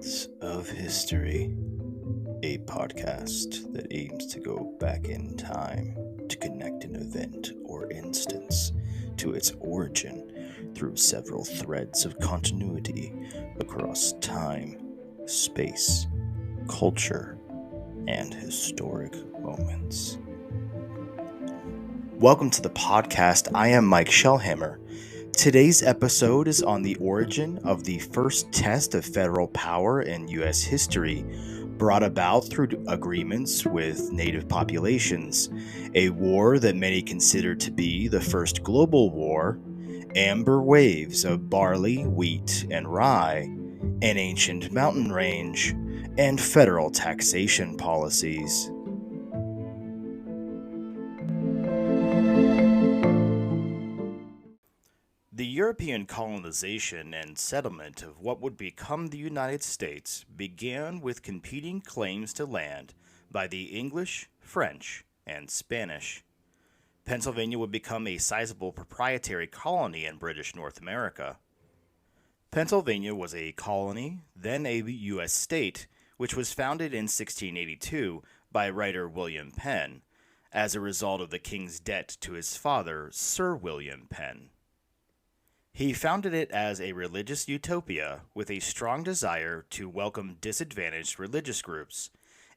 Threads of History, a podcast that aims to go back in time to connect an event or instance to its origin through several threads of continuity across time, space, culture, and historic moments. Welcome to the podcast. I am Mike Shellhammer. Today's episode is on the origin of the first test of federal power in U.S. history, brought about through agreements with native populations, a war that many consider to be the first global war, amber waves of barley, wheat, and rye, an ancient mountain range, and federal taxation policies. The European colonization and settlement of what would become the United States began with competing claims to land by the English, French, and Spanish. Pennsylvania would become a sizable proprietary colony in British North America. Pennsylvania was a colony, then a U.S. state, which was founded in 1682 by writer William Penn, as a result of the king's debt to his father, Sir William Penn. He founded it as a religious utopia with a strong desire to welcome disadvantaged religious groups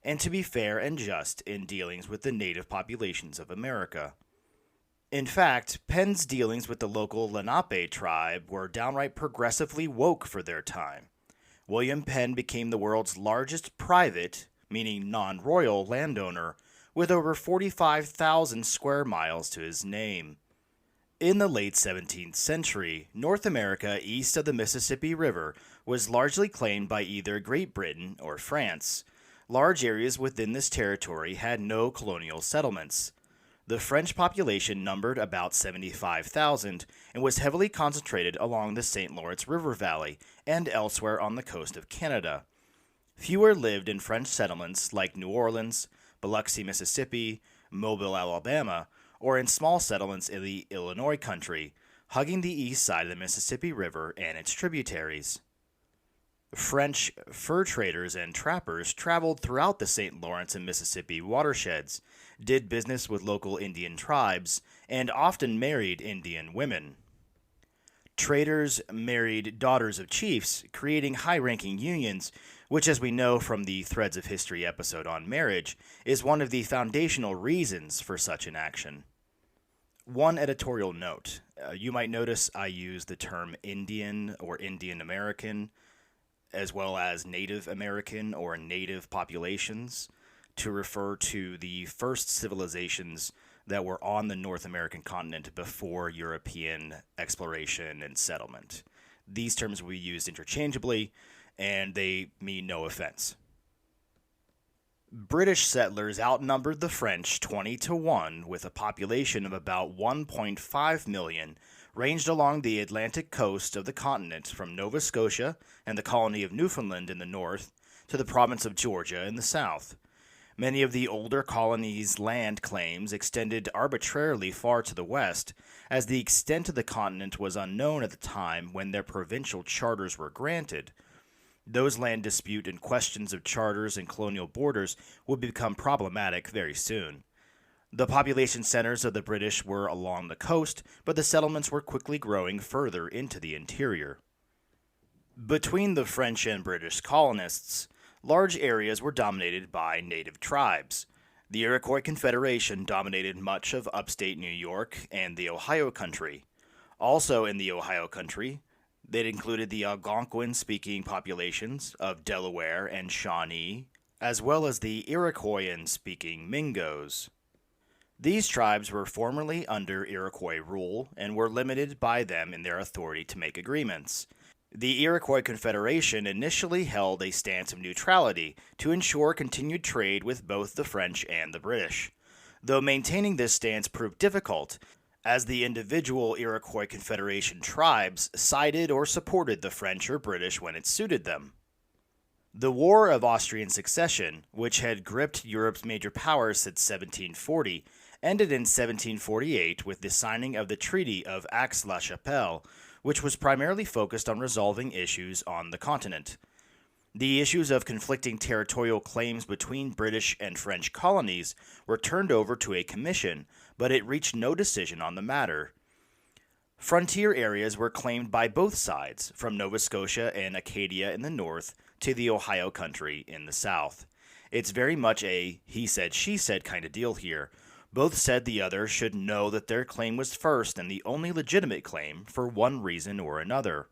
and to be fair and just in dealings with the native populations of America. In fact, Penn's dealings with the local Lenape tribe were downright progressively woke for their time. William Penn became the world's largest private, meaning non-royal, landowner with over 45,000 square miles to his name. In the late 17th century, North America east of the Mississippi River was largely claimed by either Great Britain or France. Large areas within this territory had no colonial settlements. The French population numbered about 75,000 and was heavily concentrated along the St. Lawrence River Valley and elsewhere on the coast of Canada. Fewer lived in French settlements like New Orleans, Biloxi, Mississippi, Mobile, Alabama, or in small settlements in the Illinois country, hugging the east side of the Mississippi River and its tributaries. French fur traders and trappers traveled throughout the St. Lawrence and Mississippi watersheds, did business with local Indian tribes, and often married Indian women. Traders married daughters of chiefs, creating high-ranking unions, which, as we know from the Threads of History episode on marriage, is one of the foundational reasons for such an action. One editorial note. You might notice I use the term Indian or Indian American, as well as Native American or native populations, to refer to the first civilizations that were on the North American continent before European exploration and settlement. These terms will be used interchangeably, and they mean no offense. British settlers outnumbered the French 20-1 with a population of about 1.5 million, ranged along the Atlantic coast of the continent from Nova Scotia and the colony of Newfoundland in the north to the province of Georgia in the south. Many of the older colonies' land claims extended arbitrarily far to the west, as the extent of the continent was unknown at the time when their provincial charters were granted. Those land dispute and questions of charters and colonial borders would become problematic very soon. The population centers of the British were along the coast, but the settlements were quickly growing further into the interior. Between the French and British colonists, large areas were dominated by native tribes. The Iroquois Confederation dominated much of upstate New York and the Ohio country. Also in the Ohio country, that included the Algonquin-speaking populations of Delaware and Shawnee, as well as the Iroquoian-speaking Mingos. These tribes were formerly under Iroquois rule and were limited by them in their authority to make agreements. The Iroquois Confederation initially held a stance of neutrality to ensure continued trade with both the French and the British, though maintaining this stance proved difficult, as the individual Iroquois Confederation tribes sided or supported the French or British when it suited them. The War of Austrian Succession, which had gripped Europe's major powers since 1740, ended in 1748 with the signing of the Treaty of Aix-la-Chapelle, which was primarily focused on resolving issues on the continent. The issues of conflicting territorial claims between British and French colonies were turned over to a commission, but it reached no decision on the matter. Frontier areas were claimed by both sides, from Nova Scotia and Acadia in the north to the Ohio country in the south. It's very much a he said, she said kind of deal here. Both said the other should know that their claim was first and the only legitimate claim for one reason or another.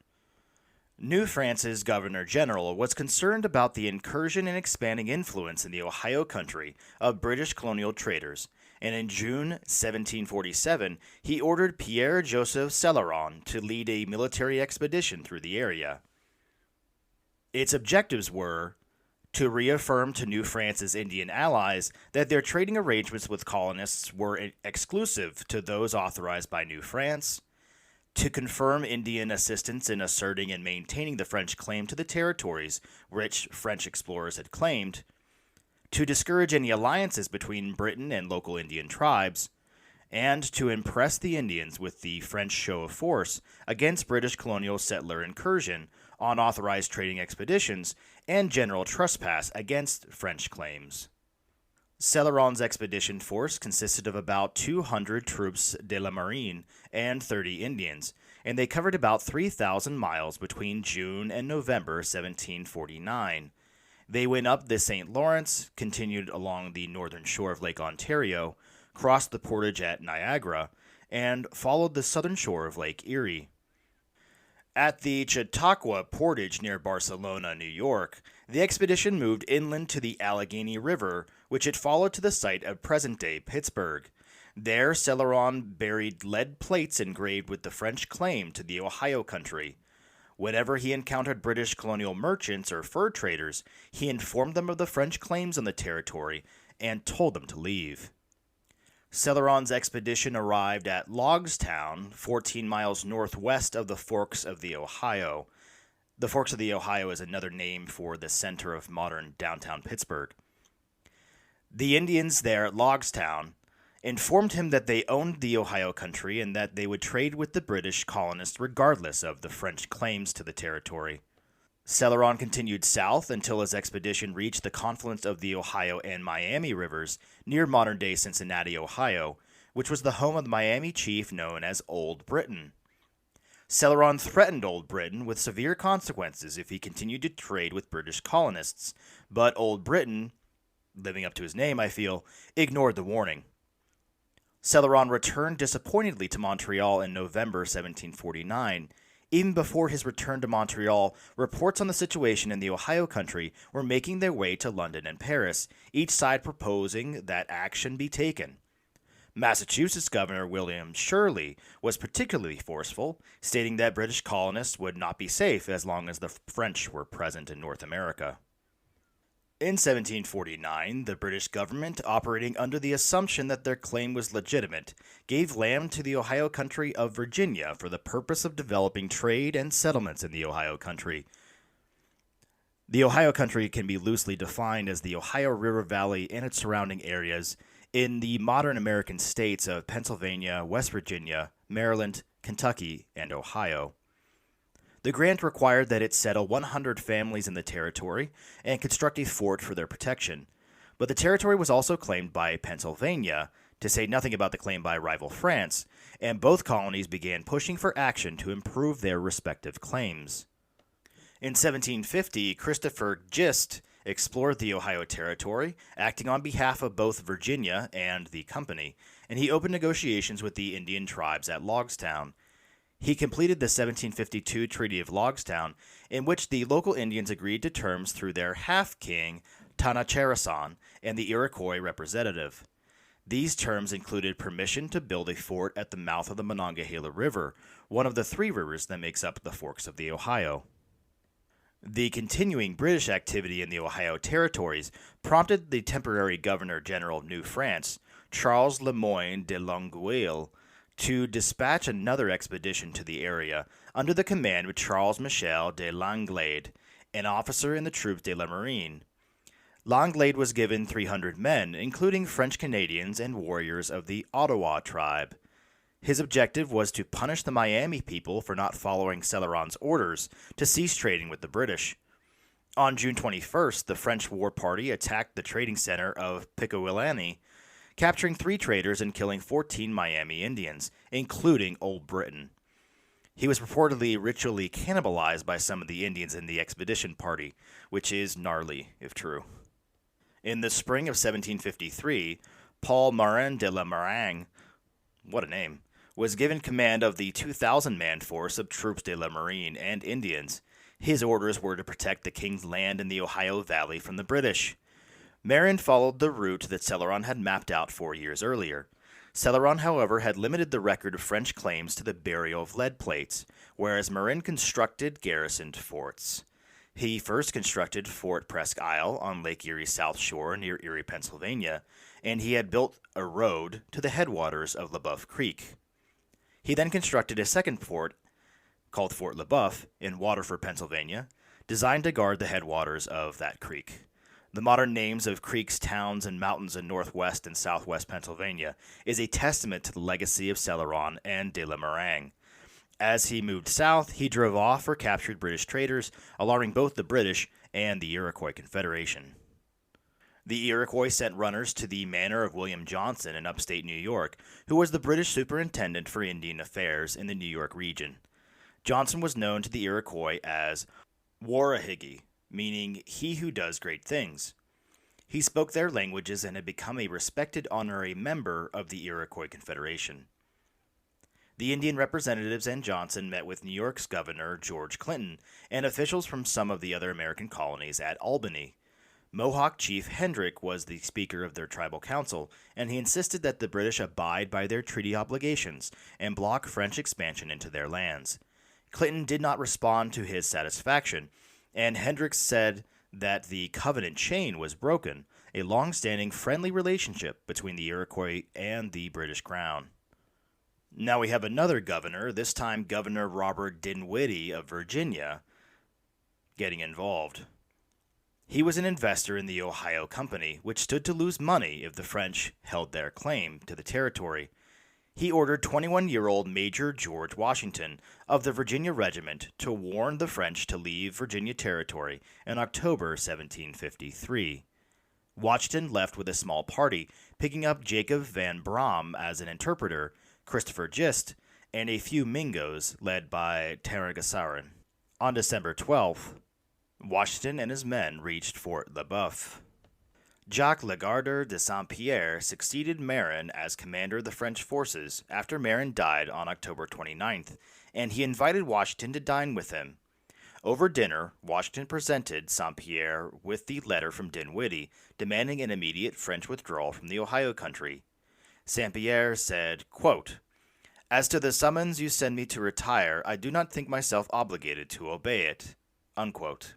New France's Governor General was concerned about the incursion and expanding influence in the Ohio country of British colonial traders, and in June 1747 he ordered Pierre-Joseph Céloron to lead a military expedition through the area. Its objectives were to reaffirm to New France's Indian allies that their trading arrangements with colonists were exclusive to those authorized by New France, to confirm Indian assistance in asserting and maintaining the French claim to the territories which French explorers had claimed, to discourage any alliances between Britain and local Indian tribes, and to impress the Indians with the French show of force against British colonial settler incursion on authorized trading expeditions and general trespass against French claims. Céloron's expedition force consisted of about 200 troops de la marine and 30 Indians, and they covered about 3,000 miles between June and November 1749. They went up the St. Lawrence, continued along the northern shore of Lake Ontario, crossed the portage at Niagara, and followed the southern shore of Lake Erie. At the Chautauqua Portage near Barcelona, New York, the expedition moved inland to the Allegheny River, which it followed to the site of present-day Pittsburgh. There, Céloron buried lead plates engraved with the French claim to the Ohio country. Whenever he encountered British colonial merchants or fur traders, he informed them of the French claims on the territory and told them to leave. Céloron's expedition arrived at Logstown, 14 miles northwest of the Forks of the Ohio. The Forks of the Ohio is another name for the center of modern downtown Pittsburgh. The Indians there at Logstown informed him that they owned the Ohio country and that they would trade with the British colonists regardless of the French claims to the territory. Céloron continued south until his expedition reached the confluence of the Ohio and Miami rivers near modern-day Cincinnati, Ohio, which was the home of the Miami chief known as Old Britain. Céloron threatened Old Britain with severe consequences if he continued to trade with British colonists, but Old Britain, living up to his name, I feel, ignored the warning. Céloron returned disappointedly to Montreal in November 1749. Even before his return to Montreal, reports on the situation in the Ohio country were making their way to London and Paris, each side proposing that action be taken. Massachusetts Governor William Shirley was particularly forceful, stating that British colonists would not be safe as long as the French were present in North America. In 1749, the British government, operating under the assumption that their claim was legitimate, gave land to the Ohio country of Virginia for the purpose of developing trade and settlements in the Ohio country. The Ohio country can be loosely defined as the Ohio River Valley and its surrounding areas in the modern American states of Pennsylvania, West Virginia, Maryland, Kentucky, and Ohio. The grant required that it settle 100 families in the territory and construct a fort for their protection. But the territory was also claimed by Pennsylvania, to say nothing about the claim by rival France, and both colonies began pushing for action to improve their respective claims. In 1750, Christopher Gist explored the Ohio Territory, acting on behalf of both Virginia and the company, and he opened negotiations with the Indian tribes at Logstown. He completed the 1752 Treaty of Logstown, in which the local Indians agreed to terms through their half-king, Tanacharison, and the Iroquois representative. These terms included permission to build a fort at the mouth of the Monongahela River, one of the three rivers that makes up the Forks of the Ohio. The continuing British activity in the Ohio territories prompted the temporary Governor-General of New France, Charles Le Moyne de Longueuil, to dispatch another expedition to the area under the command of Charles Michel de Langlade, an officer in the troops de la Marine. Langlade was given 300 men, including French Canadians and warriors of the Ottawa tribe. His objective was to punish the Miami people for not following Céloron's orders to cease trading with the British. On June 21st, the French war party attacked the trading center of Pickawillany, capturing 3 traders and killing 14 Miami Indians, including Old Britain. He was reportedly ritually cannibalized by some of the Indians in the expedition party, which is gnarly, if true. In the spring of 1753, Paul Marin de la Marang, what a name, was given command of the 2,000-man force of troops de la Marine and Indians. His orders were to protect the king's land in the Ohio Valley from the British. Marin followed the route that Celeron had mapped out 4 years earlier. Celeron, however, had limited the record of French claims to the burial of lead plates, whereas Marin constructed garrisoned forts. He first constructed Fort Presque Isle on Lake Erie's south shore near Erie, Pennsylvania, and he had built a road to the headwaters of LeBoeuf Creek. He then constructed a second fort, called Fort LeBoeuf, in Waterford, Pennsylvania, designed to guard the headwaters of that creek. The modern names of creeks, towns, and mountains in northwest and southwest Pennsylvania is a testament to the legacy of Celeron and de la Marang. As he moved south, he drove off or captured British traders, alarming both the British and the Iroquois Confederation. The Iroquois sent runners to the manor of William Johnson in upstate New York, who was the British superintendent for Indian affairs in the New York region. Johnson was known to the Iroquois as Warahigi, meaning he who does great things. He spoke their languages and had become a respected honorary member of the Iroquois Confederation. The Indian representatives and Johnson met with New York's Governor George Clinton and officials from some of the other American colonies at Albany. Mohawk Chief Hendrick was the speaker of their tribal council, and he insisted that the British abide by their treaty obligations and block French expansion into their lands. Clinton did not respond to his satisfaction, and Hendricks said that the covenant chain was broken, a long-standing friendly relationship between the Iroquois and the British Crown. Now we have another governor, this time Governor Robert Dinwiddie of Virginia, getting involved. He was an investor in the Ohio Company, which stood to lose money if the French held their claim to the territory. He ordered 21-year-old Major George Washington of the Virginia Regiment to warn the French to leave Virginia Territory in October 1753. Washington left with a small party, picking up Jacob Van Brom as an interpreter, Christopher Gist, and a few Mingos led by Taragassarin. On December 12th, Washington and his men reached Fort LeBoeuf. Jacques Legardeur de Saint-Pierre succeeded Marin as commander of the French forces after Marin died on October 29th, and he invited Washington to dine with him. Over dinner, Washington presented Saint-Pierre with the letter from Dinwiddie demanding an immediate French withdrawal from the Ohio country. Saint-Pierre said, quote, "As to the summons you send me to retire, I do not think myself obligated to obey it." Unquote.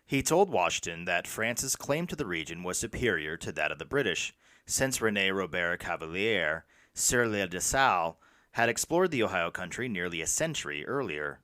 He told Washington that France's claim to the region was superior to that of the British, since René Robert Cavelier, Sieur Le de Salle, had explored the Ohio country nearly a century earlier.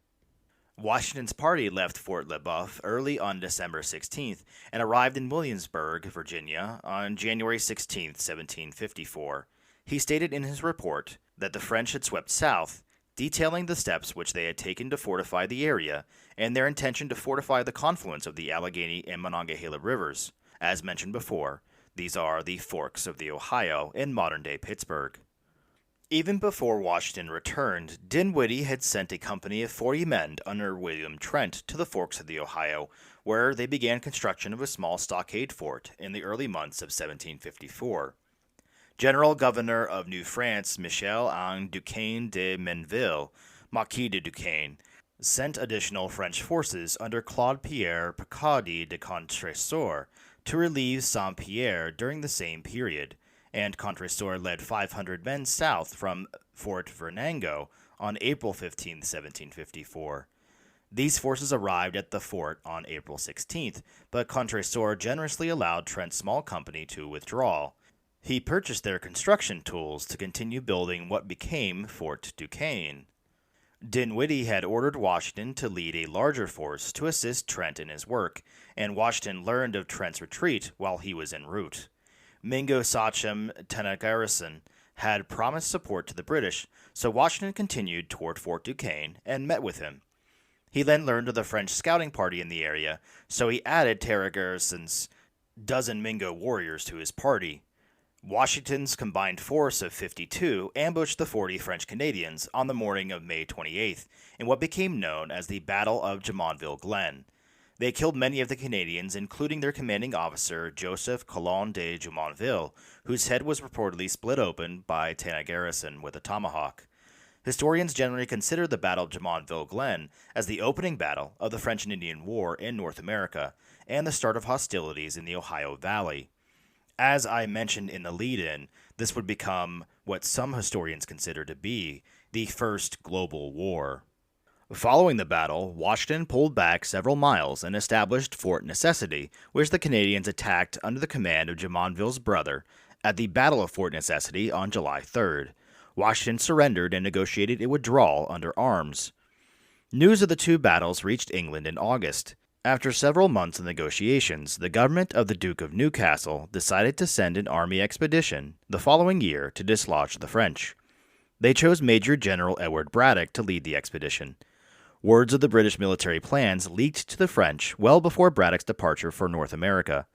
Washington's party left Fort LeBoeuf early on December 16th and arrived in Williamsburg, Virginia, on January 16, 1754. He stated in his report that the French had swept south, detailing the steps which they had taken to fortify the area and their intention to fortify the confluence of the Allegheny and Monongahela rivers. As mentioned before, these are the forks of the Ohio in modern-day Pittsburgh. Even before Washington returned, Dinwiddie had sent a company of 40 men under William Trent to the forks of the Ohio, where they began construction of a small stockade fort in the early months of 1754. General Governor of New France, Michel-Ange Duquesne de Menville, Marquis de Duquesne, sent additional French forces under Claude-Pierre Picardy de Contresor to relieve Saint-Pierre during the same period, and Contresor led 500 men south from Fort Venango on April 15, 1754. These forces arrived at the fort on April 16th, but Contresor generously allowed Trent's small company to withdraw. He purchased their construction tools to continue building what became Fort Duquesne. Dinwiddie had ordered Washington to lead a larger force to assist Trent in his work, and Washington learned of Trent's retreat while he was en route. Mingo Sachem Tenagarisan had promised support to the British, so Washington continued toward Fort Duquesne and met with him. He then learned of the French scouting party in the area, so he added Tara Garrison's dozen Mingo warriors to his party. Washington's combined force of 52 ambushed the 40 French Canadians on the morning of May 28th in what became known as the Battle of Jumonville Glen. They killed many of the Canadians, including their commanding officer, Joseph Coulon de Jumonville, whose head was reportedly split open by Tana Garrison with a tomahawk. Historians generally consider the Battle of Jumonville Glen as the opening battle of the French and Indian War in North America and the start of hostilities in the Ohio Valley. As I mentioned in the lead-in, this would become what some historians consider to be the First Global War. Following the battle, Washington pulled back several miles and established Fort Necessity, which the Canadians attacked under the command of Jumonville's brother at the Battle of Fort Necessity on July 3rd. Washington surrendered and negotiated a withdrawal under arms. News of the two battles reached England in August. After several months of negotiations, the government of the Duke of Newcastle decided to send an army expedition the following year to dislodge the French. They chose Major General Edward Braddock to lead the expedition. Words of the British military plans leaked to the French well before Braddock's departure for North America.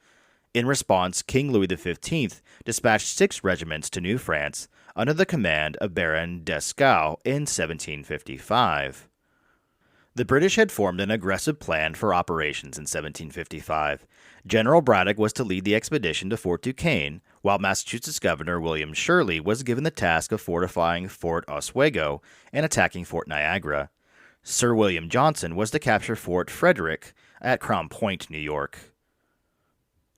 In response, King Louis XV dispatched 6 regiments to New France under the command of Baron Dieskau in 1755. The British had formed an aggressive plan for operations in 1755. General Braddock was to lead the expedition to Fort Duquesne, while Massachusetts Governor William Shirley was given the task of fortifying Fort Oswego and attacking Fort Niagara. Sir William Johnson was to capture Fort Frederick at Crown Point, New York.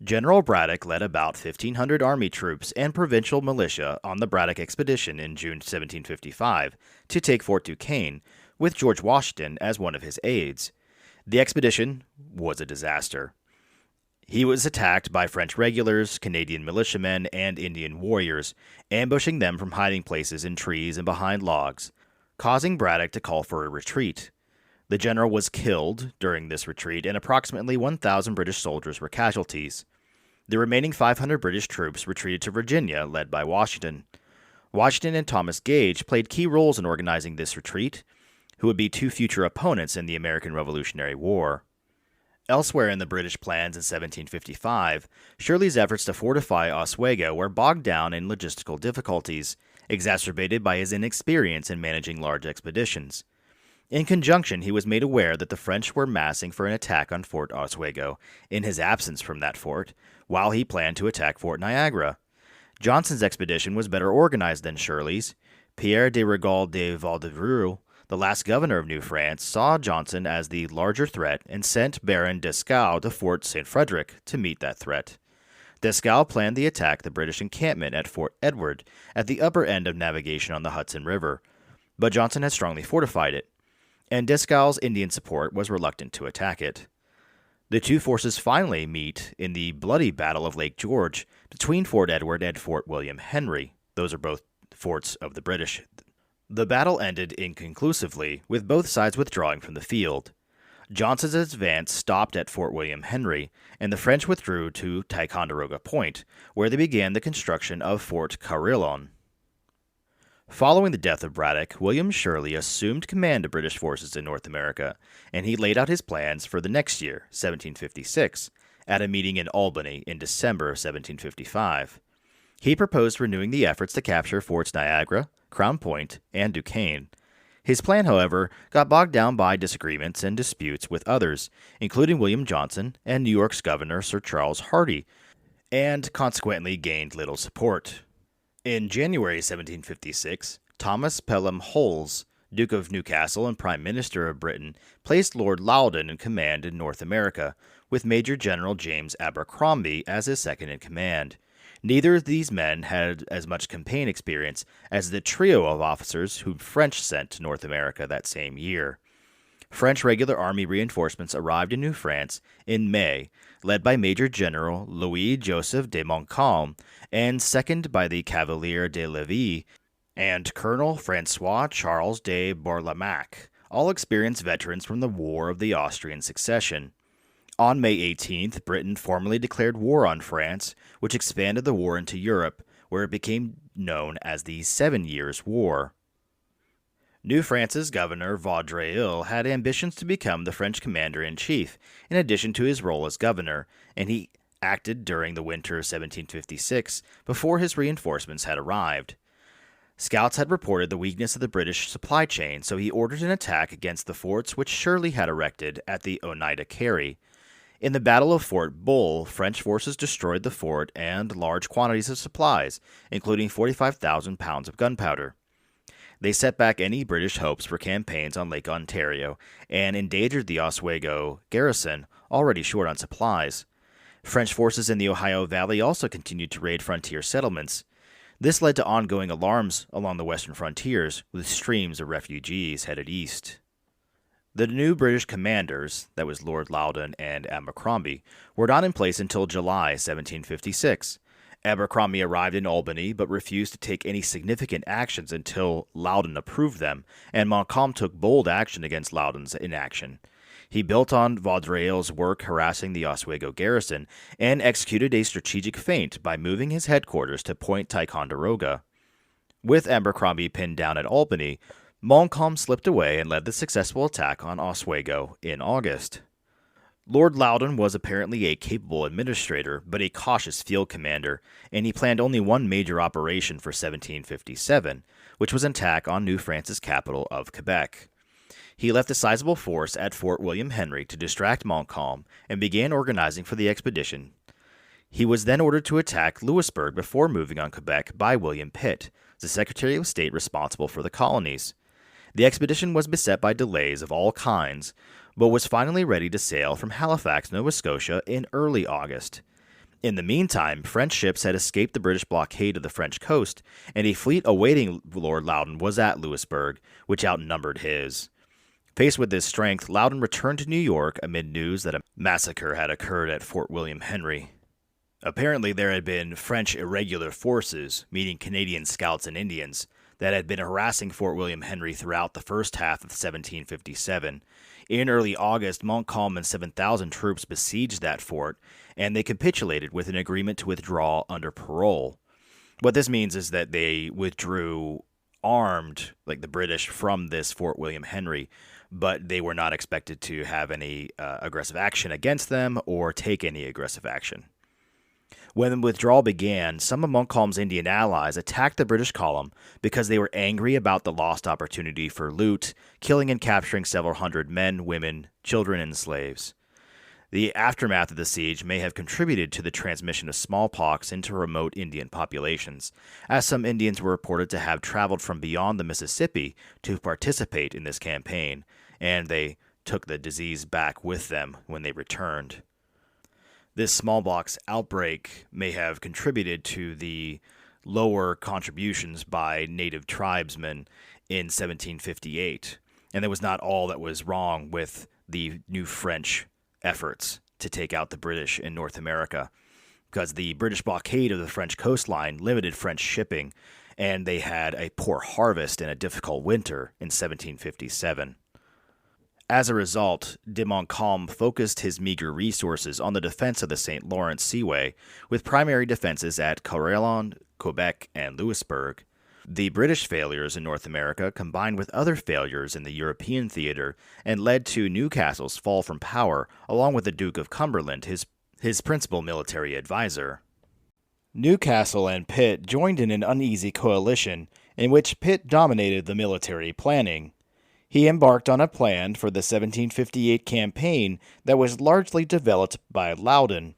General Braddock led about 1,500 army troops and provincial militia on the Braddock expedition in June 1755 to take Fort Duquesne, with George Washington as one of his aides. The expedition was a disaster. He was attacked by French regulars, Canadian militiamen, and Indian warriors, ambushing them from hiding places in trees and behind logs, causing Braddock to call for a retreat. The general was killed during this retreat, and approximately 1,000 British soldiers were casualties. The remaining 500 British troops retreated to Virginia, led by Washington. Washington and Thomas Gage played key roles in organizing this retreat, who would be 2 future opponents in the American Revolutionary War. Elsewhere in the British plans in 1755, Shirley's efforts to fortify Oswego were bogged down in logistical difficulties, exacerbated by his inexperience in managing large expeditions. In conjunction, he was made aware that the French were massing for an attack on Fort Oswego in his absence from that fort, while he planned to attack Fort Niagara. Johnson's expedition was better organized than Shirley's. Pierre de Rigaud de Vaudreuil, the last governor of New France, saw Johnson as the larger threat and sent Baron Dieskau to Fort St. Frederick to meet that threat. Dieskau planned the attack the British encampment at Fort Edward at the upper end of navigation on the Hudson River, but Johnson had strongly fortified it, and Dieskau's Indian support was reluctant to attack it. The two forces finally meet in the bloody Battle of Lake George between Fort Edward and Fort William Henry. Those are both forts of the British. The battle ended inconclusively, with both sides withdrawing from the field. Johnson's advance stopped at Fort William Henry, and the French withdrew to Ticonderoga Point, where they began the construction of Fort Carillon. Following the death of Braddock, William Shirley assumed command of British forces in North America, and he laid out his plans for the next year, 1756, at a meeting in Albany in December 1755. He proposed renewing the efforts to capture Forts Niagara, Crown Point, and Duquesne. His plan, however, got bogged down by disagreements and disputes with others, including William Johnson and New York's Governor Sir Charles Hardy, and consequently gained little support. In January 1756, Thomas Pelham Holles, Duke of Newcastle and Prime Minister of Britain, placed Lord Loudon in command in North America, with Major General James Abercrombie as his second-in-command. Neither of these men had as much campaign experience as the trio of officers whom French sent to North America that same year. French regular army reinforcements arrived in New France in May, led by Major General Louis-Joseph de Montcalm, and seconded by the Cavalier de Lévis and Colonel Francois Charles de Bourlamaque, all experienced veterans from the War of the Austrian Succession. On May 18th, Britain formally declared war on France, which expanded the war into Europe, where it became known as the 7 Years' War. New France's governor Vaudreuil had ambitions to become the French commander-in-chief, in addition to his role as governor, and he acted during the winter of 1756 before his reinforcements had arrived. Scouts had reported the weakness of the British supply chain, so he ordered an attack against the forts which Shirley had erected at the Oneida Carry. In the Battle of Fort Bull, French forces destroyed the fort and large quantities of supplies, including 45,000 pounds of gunpowder. They set back any British hopes for campaigns on Lake Ontario and endangered the Oswego garrison, already short on supplies. French forces in the Ohio Valley also continued to raid frontier settlements. This led to ongoing alarms along the western frontiers, with streams of refugees headed east. The new British commanders, that was Lord Loudon and Abercrombie, were not in place until July 1756. Abercrombie arrived in Albany but refused to take any significant actions until Loudon approved them, and Montcalm took bold action against Loudon's inaction. He built on Vaudreuil's work harassing the Oswego garrison and executed a strategic feint by moving his headquarters to Point Ticonderoga. With Abercrombie pinned down at Albany, Montcalm slipped away and led the successful attack on Oswego in August. Lord Loudon was apparently a capable administrator, but a cautious field commander, and he planned only one major operation for 1757, which was an attack on New France's capital of Quebec. He left a sizable force at Fort William Henry to distract Montcalm and began organizing for the expedition. He was then ordered to attack Louisbourg before moving on Quebec by William Pitt, the Secretary of State responsible for the colonies. The expedition was beset by delays of all kinds, but was finally ready to sail from Halifax, Nova Scotia in early August. In the meantime, French ships had escaped the British blockade of the French coast, and a fleet awaiting Lord Loudon was at Louisbourg, which outnumbered his. Faced with this strength, Loudon returned to New York amid news that a massacre had occurred at Fort William Henry. Apparently there had been French irregular forces, meaning Canadian scouts and Indians, that had been harassing Fort William Henry throughout the first half of 1757. In early August, Montcalm and 7,000 troops besieged that fort, and they capitulated with an agreement to withdraw under parole. What this means is that they withdrew armed, like the British, from this Fort William Henry, but they were not expected to have any aggressive action against them or take any aggressive action. When the withdrawal began, some of Montcalm's Indian allies attacked the British column because they were angry about the lost opportunity for loot, killing and capturing several hundred men, women, children, and slaves. The aftermath of the siege may have contributed to the transmission of smallpox into remote Indian populations, as some Indians were reported to have traveled from beyond the Mississippi to participate in this campaign, and they took the disease back with them when they returned. This smallpox outbreak may have contributed to the lower contributions by native tribesmen in 1758, and that was not all that was wrong with the new French efforts to take out the British in North America, because the British blockade of the French coastline limited French shipping, and they had a poor harvest and a difficult winter in 1757. As a result, de Montcalm focused his meager resources on the defense of the St. Lawrence Seaway, with primary defenses at Carillon, Quebec, and Louisbourg. The British failures in North America combined with other failures in the European theater and led to Newcastle's fall from power, along with the Duke of Cumberland, his principal military advisor. Newcastle and Pitt joined in an uneasy coalition in which Pitt dominated the military planning. He embarked on a plan for the 1758 campaign that was largely developed by Loudon.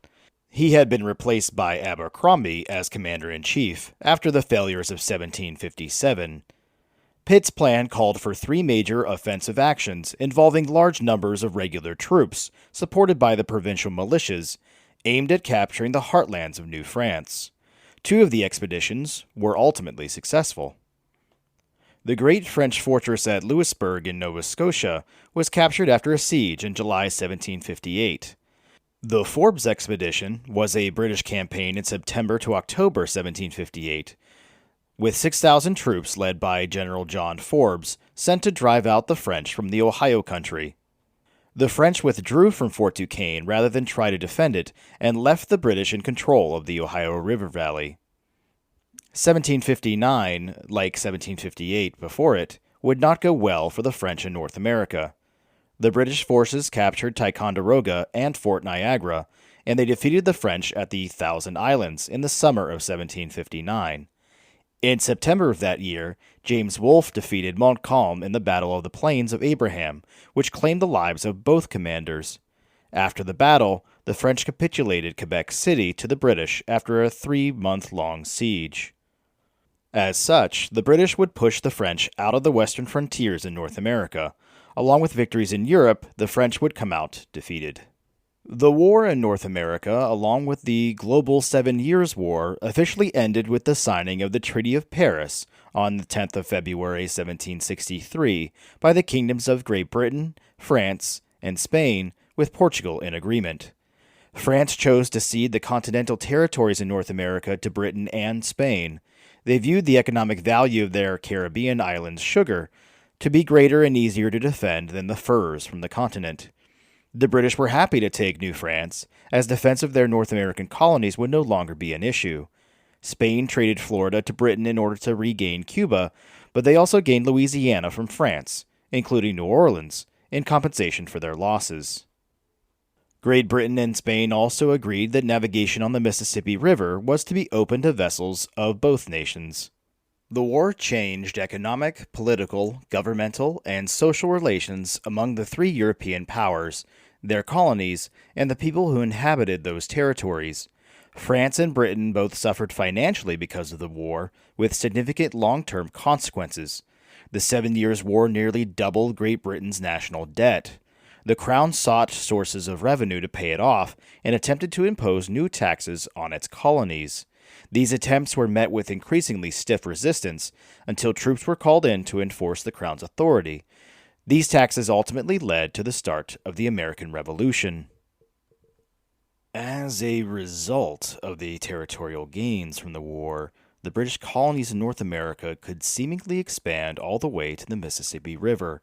He had been replaced by Abercrombie as commander-in-chief after the failures of 1757. Pitt's plan called for 3 major offensive actions involving large numbers of regular troops, supported by the provincial militias, aimed at capturing the heartlands of New France. 2 of the expeditions were ultimately successful. The great French fortress at Louisbourg in Nova Scotia was captured after a siege in July 1758. The Forbes expedition was a British campaign in September to October 1758, with 6,000 troops led by General John Forbes sent to drive out the French from the Ohio country. The French withdrew from Fort Duquesne rather than try to defend it and left the British in control of the Ohio River Valley. 1759, like 1758 before it, would not go well for the French in North America. The British forces captured Ticonderoga and Fort Niagara, and they defeated the French at the Thousand Islands in the summer of 1759. In September of that year, James Wolfe defeated Montcalm in the Battle of the Plains of Abraham, which claimed the lives of both commanders. After the battle, the French capitulated Quebec City to the British after a 3-month-long siege. As such, the British would push the French out of the western frontiers in North America. Along with victories in Europe, the French would come out defeated. The war in North America, along with the global 7 Years' War, officially ended with the signing of the Treaty of Paris on the 10th of February 1763 by the kingdoms of Great Britain, France, and Spain, with Portugal in agreement. France chose to cede the continental territories in North America to Britain and Spain. They viewed the economic value of their Caribbean islands' sugar to be greater and easier to defend than the furs from the continent. The British were happy to take New France, as defense of their North American colonies would no longer be an issue. Spain traded Florida to Britain in order to regain Cuba, but they also gained Louisiana from France, including New Orleans, in compensation for their losses. Great Britain and Spain also agreed that navigation on the Mississippi River was to be open to vessels of both nations. The war changed economic, political, governmental, and social relations among the 3 European powers, their colonies, and the people who inhabited those territories. France and Britain both suffered financially because of the war, with significant long-term consequences. The 7 Years' War nearly doubled Great Britain's national debt. The Crown sought sources of revenue to pay it off and attempted to impose new taxes on its colonies. These attempts were met with increasingly stiff resistance until troops were called in to enforce the Crown's authority. These taxes ultimately led to the start of the American Revolution. As a result of the territorial gains from the war, the British colonies in North America could seemingly expand all the way to the Mississippi River.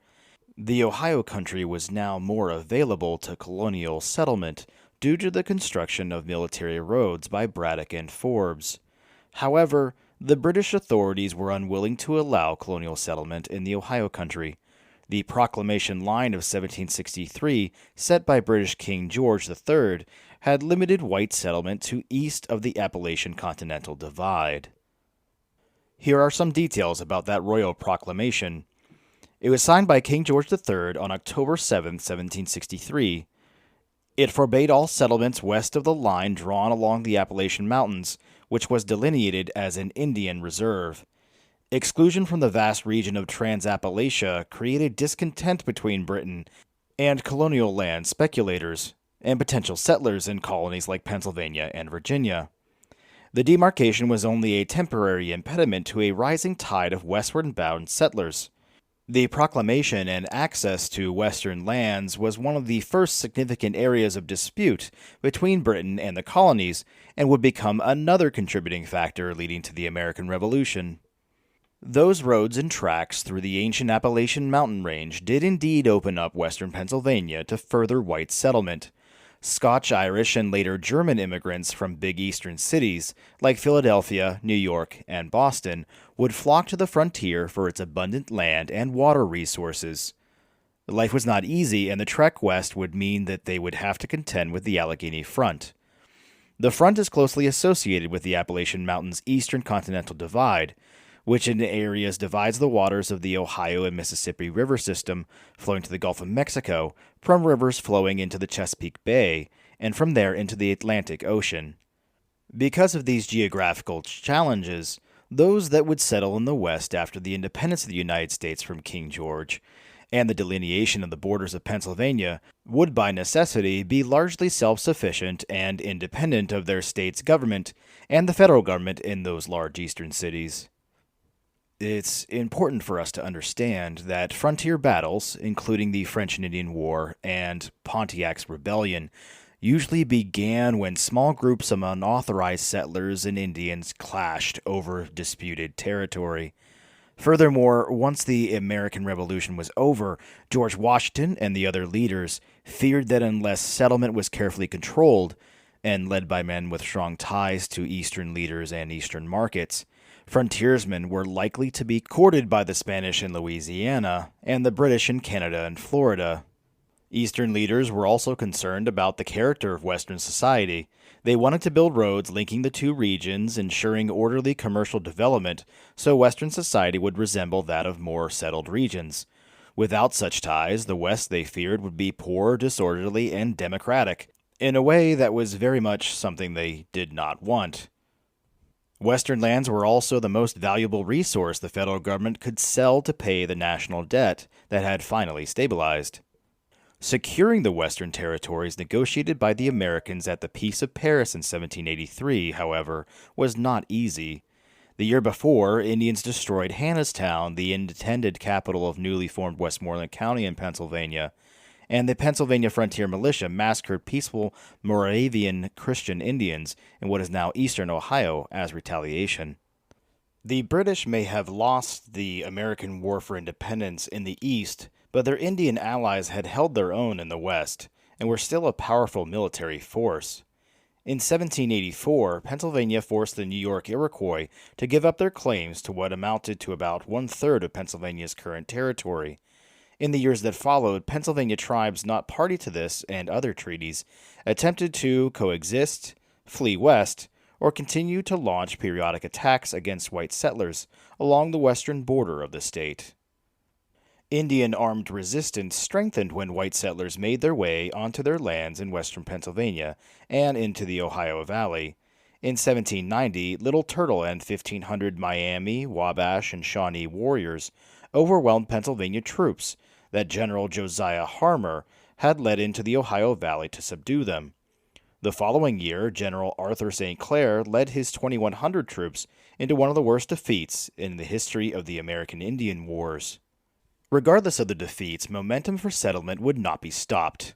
The Ohio country was now more available to colonial settlement due to the construction of military roads by Braddock and Forbes. However, the British authorities were unwilling to allow colonial settlement in the Ohio country. The Proclamation Line of 1763, set by British King George III, had limited white settlement to east of the Appalachian Continental Divide. Here are some details about that royal proclamation. It was signed by King George III on October 7, 1763. It forbade all settlements west of the line drawn along the Appalachian Mountains, which was delineated as an Indian reserve. Exclusion from the vast region of Trans-Appalachia created discontent between Britain and colonial land speculators and potential settlers in colonies like Pennsylvania and Virginia. The demarcation was only a temporary impediment to a rising tide of westward-bound settlers. The proclamation and access to western lands was one of the first significant areas of dispute between Britain and the colonies and would become another contributing factor leading to the American Revolution. Those roads and tracks through the ancient Appalachian mountain range did indeed open up western Pennsylvania to further white settlement. Scotch, Irish, and later German immigrants from big eastern cities like Philadelphia, New York, and Boston would flock to the frontier for its abundant land and water resources. Life was not easy, and the trek west would mean that they would have to contend with the Allegheny Front. The front is closely associated with the Appalachian Mountains' eastern continental divide, which in areas divides the waters of the Ohio and Mississippi River system flowing to the Gulf of Mexico from rivers flowing into the Chesapeake Bay, and from there into the Atlantic Ocean. Because of these geographical challenges, those that would settle in the West after the independence of the United States from King George and the delineation of the borders of Pennsylvania would by necessity be largely self-sufficient and independent of their state's government and the federal government in those large eastern cities. It's important for us to understand that frontier battles, including the French and Indian War and Pontiac's Rebellion, usually began when small groups of unauthorized settlers and Indians clashed over disputed territory. Furthermore, once the American Revolution was over, George Washington and the other leaders feared that unless settlement was carefully controlled and led by men with strong ties to Eastern leaders and Eastern markets, Frontiersmen were likely to be courted by the Spanish in Louisiana and the British in Canada and Florida. Eastern leaders were also concerned about the character of Western society. They wanted to build roads linking the two regions, ensuring orderly commercial development so Western society would resemble that of more settled regions. Without such ties, the West, they feared, would be poor, disorderly, and democratic, in a way that was very much something they did not want. Western lands were also the most valuable resource the federal government could sell to pay the national debt that had finally stabilized. Securing the Western territories negotiated by the Americans at the Peace of Paris in 1783, however, was not easy. The year before, Indians destroyed Hannistown, the intended capital of newly formed Westmoreland County in Pennsylvania, and the Pennsylvania Frontier Militia massacred peaceful Moravian Christian Indians in what is now eastern Ohio as retaliation. The British may have lost the American War for Independence in the East, but their Indian allies had held their own in the West and were still a powerful military force. In 1784, Pennsylvania forced the New York Iroquois to give up their claims to what amounted to about one-third of Pennsylvania's current territory. In the years that followed, Pennsylvania tribes not party to this and other treaties attempted to coexist, flee west, or continue to launch periodic attacks against white settlers along the western border of the state. Indian armed resistance strengthened when white settlers made their way onto their lands in western Pennsylvania and into the Ohio Valley. In 1790, Little Turtle and 1,500 Miami, Wabash, and Shawnee warriors overwhelmed Pennsylvania troops that General Josiah Harmer had led into the Ohio Valley to subdue them. The following year, General Arthur St. Clair led his 2,100 troops into one of the worst defeats in the history of the American Indian Wars. Regardless of the defeats, momentum for settlement would not be stopped.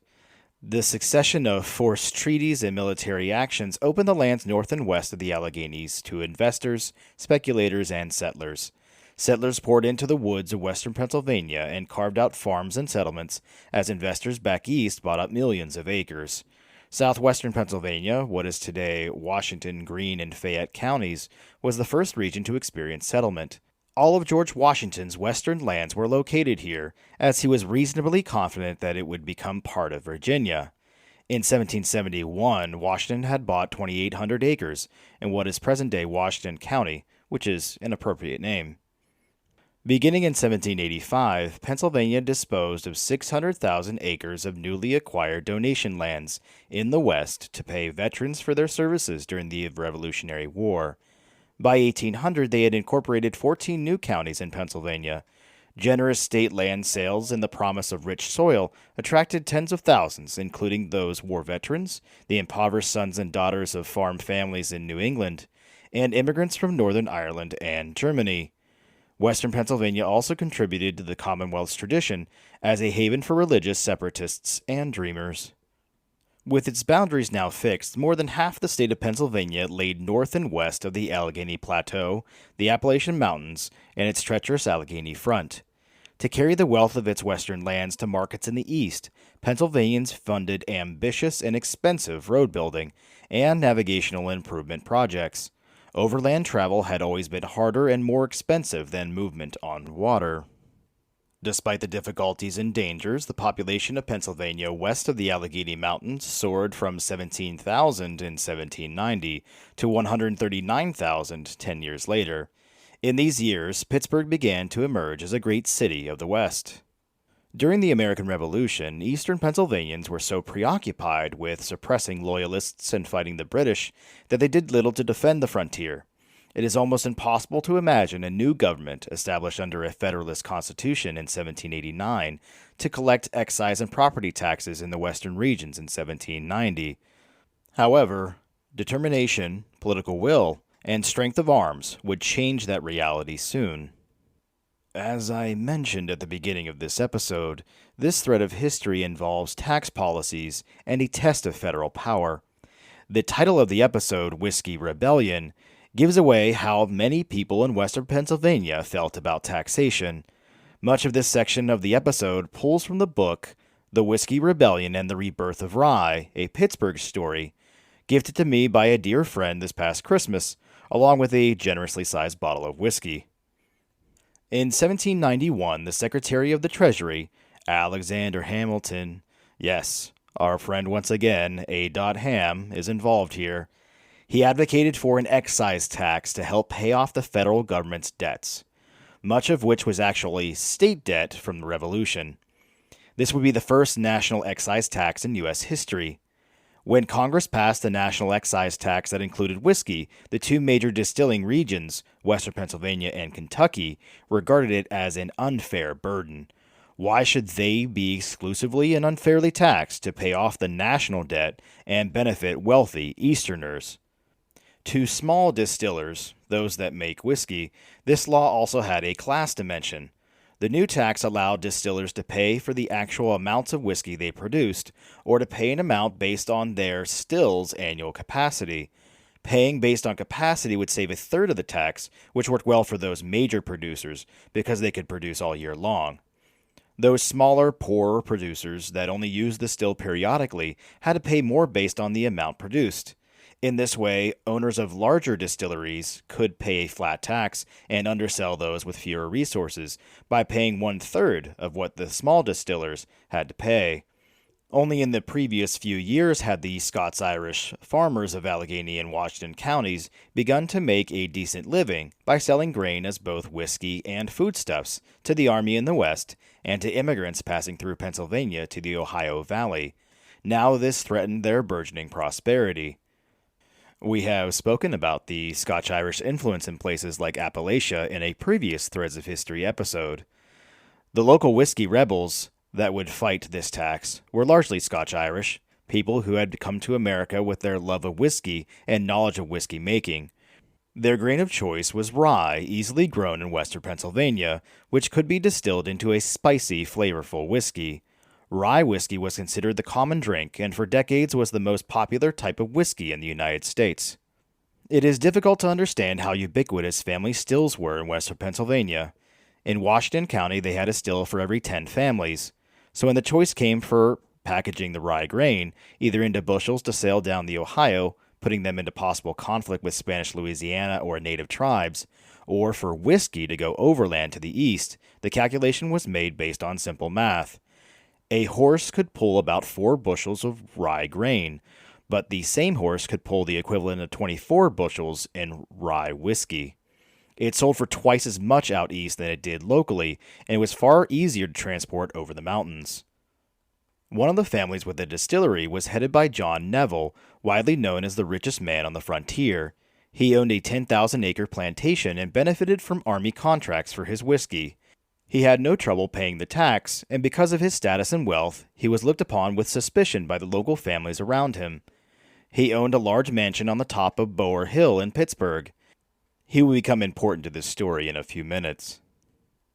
The succession of forced treaties and military actions opened the lands north and west of the Alleghenies to investors, speculators, and settlers. Settlers poured into the woods of western Pennsylvania and carved out farms and settlements as investors back east bought up millions of acres. Southwestern Pennsylvania, what is today Washington, Greene, and Fayette counties, was the first region to experience settlement. All of George Washington's western lands were located here, as he was reasonably confident that it would become part of Virginia. In 1771, Washington had bought 2,800 acres in what is present-day Washington County, which is an appropriate name. Beginning in 1785, Pennsylvania disposed of 600,000 acres of newly acquired donation lands in the West to pay veterans for their services during the Revolutionary War. By 1800, they had incorporated 14 new counties in Pennsylvania. Generous state land sales and the promise of rich soil attracted tens of thousands, including those war veterans, the impoverished sons and daughters of farm families in New England, and immigrants from Northern Ireland and Germany. Western Pennsylvania also contributed to the Commonwealth's tradition as a haven for religious separatists and dreamers. With its boundaries now fixed, more than half the state of Pennsylvania laid north and west of the Allegheny Plateau, the Appalachian Mountains, and its treacherous Allegheny front. To carry the wealth of its western lands to markets in the east, Pennsylvanians funded ambitious and expensive road building and navigational improvement projects. Overland travel had always been harder and more expensive than movement on water. Despite the difficulties and dangers, the population of Pennsylvania west of the Allegheny Mountains soared from 17,000 in 1790 to 139,000 10 years later. In these years, Pittsburgh began to emerge as a great city of the West. During the American Revolution, eastern Pennsylvanians were so preoccupied with suppressing Loyalists and fighting the British that they did little to defend the frontier. It is almost impossible to imagine a new government established under a Federalist Constitution in 1789 to collect excise and property taxes in the western regions in 1790. However, determination, political will, and strength of arms would change that reality soon. As I mentioned at the beginning of this episode, this thread of history involves tax policies and a test of federal power. The title of the episode, Whiskey Rebellion, gives away how many people in western Pennsylvania felt about taxation. Much of this section of the episode pulls from the book The Whiskey Rebellion and the Rebirth of Rye, a Pittsburgh Story, gifted to me by a dear friend this past Christmas, along with a generously sized bottle of whiskey. In 1791, the Secretary of the Treasury, Alexander Hamilton, yes, our friend once again, A. Ham, is involved here. He advocated for an excise tax to help pay off the federal government's debts, much of which was actually state debt from the Revolution. This would be the first national excise tax in U.S. history. When Congress passed the national excise tax that included whiskey, the two major distilling regions, Western Pennsylvania and Kentucky, regarded it as an unfair burden. Why should they be exclusively and unfairly taxed to pay off the national debt and benefit wealthy Easterners? To small distillers, those that make whiskey, this law also had a class dimension. The new tax allowed distillers to pay for the actual amounts of whiskey they produced, or to pay an amount based on their still's annual capacity. Paying based on capacity would save a third of the tax, which worked well for those major producers because they could produce all year long. Those smaller, poorer producers that only used the still periodically had to pay more based on the amount produced. In this way, owners of larger distilleries could pay a flat tax and undersell those with fewer resources by paying 1/3 of what the small distillers had to pay. Only in the previous few years had the Scots-Irish farmers of Allegheny and Washington counties begun to make a decent living by selling grain as both whiskey and foodstuffs to the army in the West and to immigrants passing through Pennsylvania to the Ohio Valley. Now this threatened their burgeoning prosperity. We have spoken about the Scotch-Irish influence in places like Appalachia in a previous Threads of History episode. The local whiskey rebels that would fight this tax were largely Scotch-Irish, people who had come to America with their love of whiskey and knowledge of whiskey making. Their grain of choice was rye, easily grown in western Pennsylvania, which could be distilled into a spicy, flavorful whiskey. Rye whiskey was considered the common drink and for decades was the most popular type of whiskey in the United States. It is difficult to understand how ubiquitous family stills were in western Pennsylvania. In Washington County, they had a still for every 10 families. So when the choice came for packaging the rye grain, either into bushels to sail down the Ohio, putting them into possible conflict with Spanish Louisiana or native tribes, or for whiskey to go overland to the east, the calculation was made based on simple math. A horse could pull about 4 bushels of rye grain, but the same horse could pull the equivalent of 24 bushels in rye whiskey. It sold for twice as much out east than it did locally, and it was far easier to transport over the mountains. One of the families with the distillery was headed by John Neville, widely known as the richest man on the frontier. He owned a 10,000-acre plantation and benefited from army contracts for his whiskey. He had no trouble paying the tax, and because of his status and wealth, he was looked upon with suspicion by the local families around him. He owned a large mansion on the top of Bower Hill in Pittsburgh. He will become important to this story in a few minutes.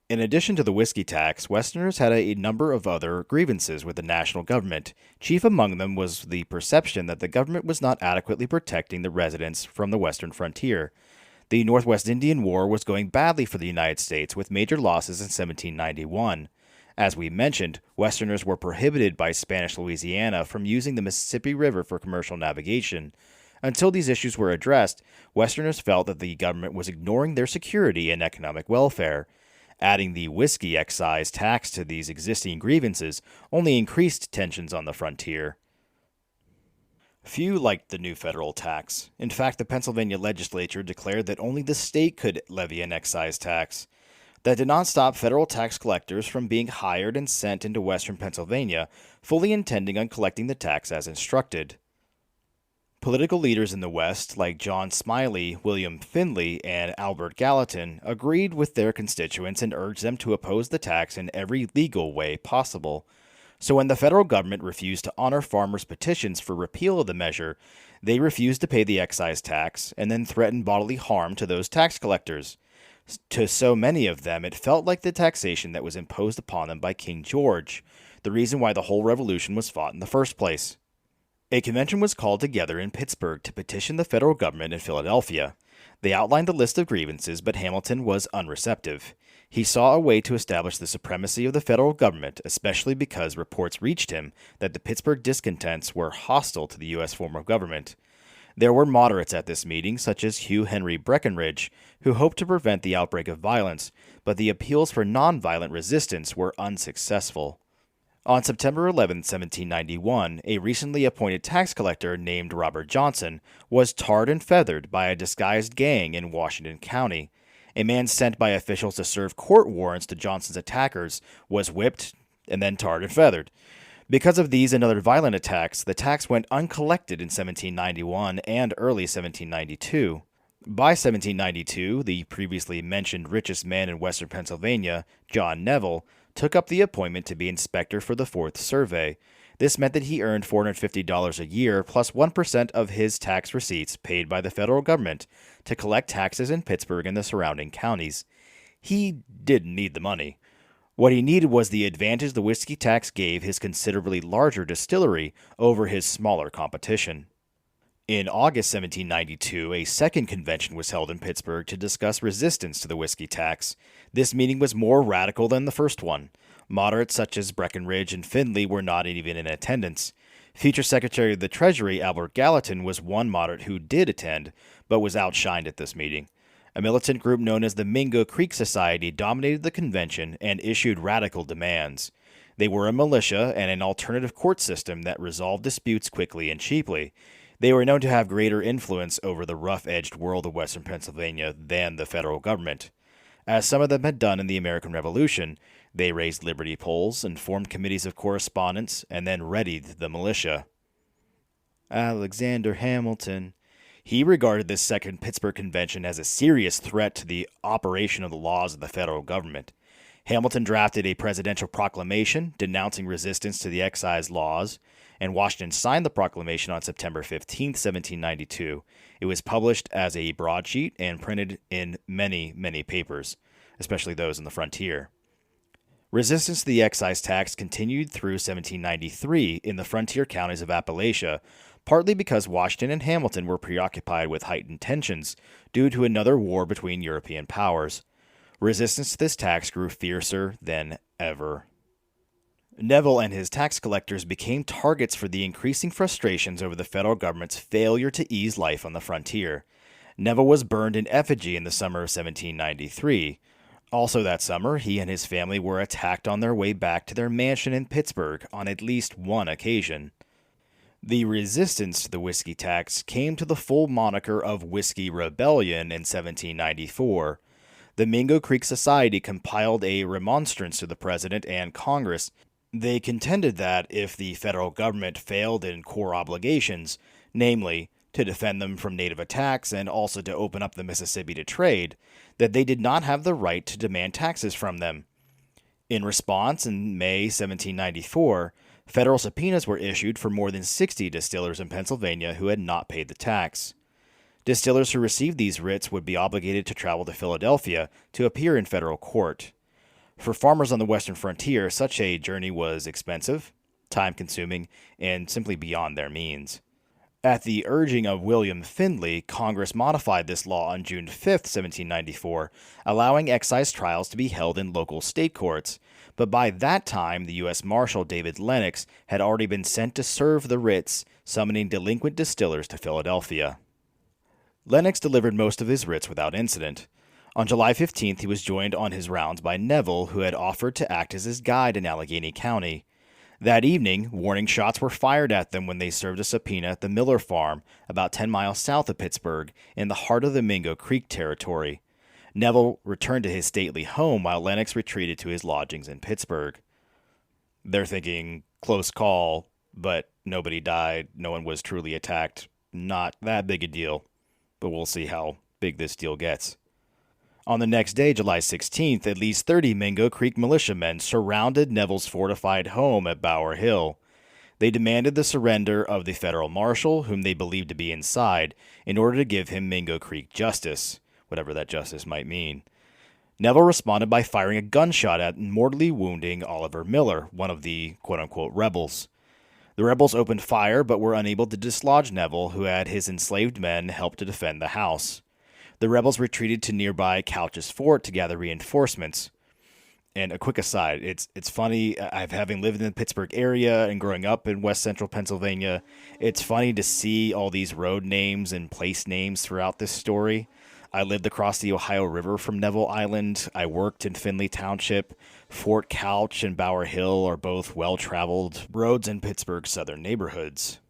In addition to the whiskey tax, Westerners had a number of other grievances with the national government. Chief among them was the perception that the government was not adequately protecting the residents from the western frontier. The Northwest Indian War was going badly for the United States, with major losses in 1791. As we mentioned, Westerners were prohibited by Spanish Louisiana from using the Mississippi River for commercial navigation. Until these issues were addressed, Westerners felt that the government was ignoring their security and economic welfare. Adding the whiskey excise tax to these existing grievances only increased tensions on the frontier. Few liked the new federal tax. In fact, the Pennsylvania legislature declared that only the state could levy an excise tax. That did not stop federal tax collectors from being hired and sent into western Pennsylvania, fully intending on collecting the tax as instructed. Political leaders in the West, like John Smiley, William Findley, and Albert Gallatin, agreed with their constituents and urged them to oppose the tax in every legal way possible. So when the federal government refused to honor farmers' petitions for repeal of the measure, they refused to pay the excise tax and then threatened bodily harm to those tax collectors. To so many of them, it felt like the taxation that was imposed upon them by King George, the reason why the whole revolution was fought in the first place. A convention was called together in Pittsburgh to petition the federal government in Philadelphia. They outlined a list of grievances, but Hamilton was unreceptive. He saw a way to establish the supremacy of the federal government, especially because reports reached him that the Pittsburgh discontents were hostile to the U.S. form of government. There were moderates at this meeting, such as Hugh Henry Breckinridge, who hoped to prevent the outbreak of violence, but the appeals for nonviolent resistance were unsuccessful. On September 11, 1791, a recently appointed tax collector named Robert Johnson was tarred and feathered by a disguised gang in Washington County. A man sent by officials to serve court warrants to Johnson's attackers was whipped and then tarred and feathered. Because of these and other violent attacks, the tax went uncollected in 1791 and early 1792. By 1792, the previously mentioned richest man in western Pennsylvania, John Neville, took up the appointment to be inspector for the Fourth Survey. This meant that he earned $450 a year plus 1% of his tax receipts paid by the federal government to collect taxes in Pittsburgh and the surrounding counties. He didn't need the money. What he needed was the advantage the whiskey tax gave his considerably larger distillery over his smaller competition. In August 1792, a second convention was held in Pittsburgh to discuss resistance to the whiskey tax. This meeting was more radical than the first one. Moderates such as Breckinridge and Findlay were not even in attendance. Future Secretary of the Treasury Albert Gallatin was one moderate who did attend, but was outshined at this meeting. A militant group known as the Mingo Creek Society dominated the convention and issued radical demands. They were a militia and an alternative court system that resolved disputes quickly and cheaply. They were known to have greater influence over the rough-edged world of western Pennsylvania than the federal government. As some of them had done in the American Revolution, they raised liberty poles and formed committees of correspondence and then readied the militia. Alexander Hamilton. He regarded this Second Pittsburgh Convention as a serious threat to the operation of the laws of the federal government. Hamilton drafted a presidential proclamation denouncing resistance to the excise laws, and Washington signed the proclamation on September 15, 1792. It was published as a broadsheet and printed in many, many papers, especially those in the frontier. Resistance to the excise tax continued through 1793 in the frontier counties of Appalachia, partly because Washington and Hamilton were preoccupied with heightened tensions due to another war between European powers. Resistance to this tax grew fiercer than ever. Neville and his tax collectors became targets for the increasing frustrations over the federal government's failure to ease life on the frontier. Neville was burned in effigy in the summer of 1793. Also that summer, he and his family were attacked on their way back to their mansion in Pittsburgh on at least one occasion. The resistance to the whiskey tax came to the full moniker of Whiskey Rebellion in 1794. The Mingo Creek Society compiled a remonstrance to the President and Congress. They contended that if the federal government failed in core obligations, namely, to defend them from native attacks and also to open up the Mississippi to trade, that they did not have the right to demand taxes from them. In response, in May 1794, federal subpoenas were issued for more than 60 distillers in Pennsylvania who had not paid the tax. Distillers who received these writs would be obligated to travel to Philadelphia to appear in federal court. For farmers on the western frontier, such a journey was expensive, time-consuming, and simply beyond their means. At the urging of William Findlay, Congress modified this law on June 5, 1794, allowing excise trials to be held in local state courts. But by that time, the U.S. Marshal David Lennox had already been sent to serve the writs, summoning delinquent distillers to Philadelphia. Lennox delivered most of his writs without incident. On July 15th, he was joined on his rounds by Neville, who had offered to act as his guide in Allegheny County. That evening, warning shots were fired at them when they served a subpoena at the Miller Farm, about 10 miles south of Pittsburgh, in the heart of the Mingo Creek territory. Neville returned to his stately home while Lennox retreated to his lodgings in Pittsburgh. They're thinking, close call, but nobody died, no one was truly attacked. Not that big a deal, but we'll see how big this deal gets. On the next day, July 16th, at least 30 Mingo Creek militiamen surrounded Neville's fortified home at Bower Hill. They demanded the surrender of the federal marshal, whom they believed to be inside, in order to give him Mingo Creek justice, whatever that justice might mean. Neville responded by firing a gunshot at and mortally wounding Oliver Miller, one of the quote-unquote rebels. The rebels opened fire but were unable to dislodge Neville, who had his enslaved men help to defend the house. The rebels retreated to nearby Couch's Fort to gather reinforcements. And a quick aside, it's funny. I've having lived in the Pittsburgh area and growing up in West Central Pennsylvania. It's funny to see all these road names and place names throughout this story. I lived across the Ohio River from Neville Island. I worked in Findlay Township. Fort Couch and Bower Hill are both well-traveled roads in Pittsburgh's southern neighborhoods.